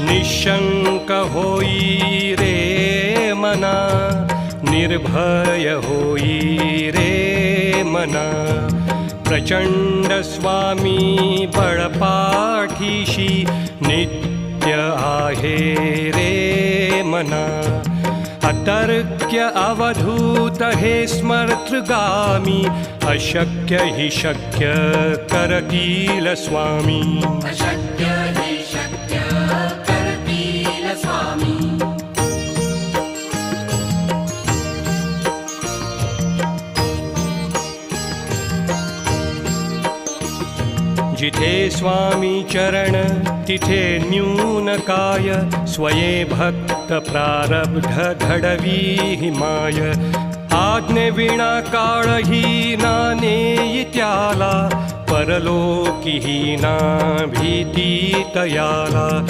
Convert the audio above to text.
निशंक होई रे मना, निर्भय होई रे मना. प्रचंड स्वामी बळपाठीशी नित्य आहे रे मना. अतर्क्य अवधूत हे स्मर्तृगामी, अशक्य हि शक्य करतील स्वामी. अशक्य हि शक्य करतील स्वामी. जिथे स्वामी चरण तिथे न्यून काय, स्वये भक्त प्रारब्ध घडवी हिमाय. आज्ञे विना काळही ना नेई त्याला, परलोकी ना भीती तयाला.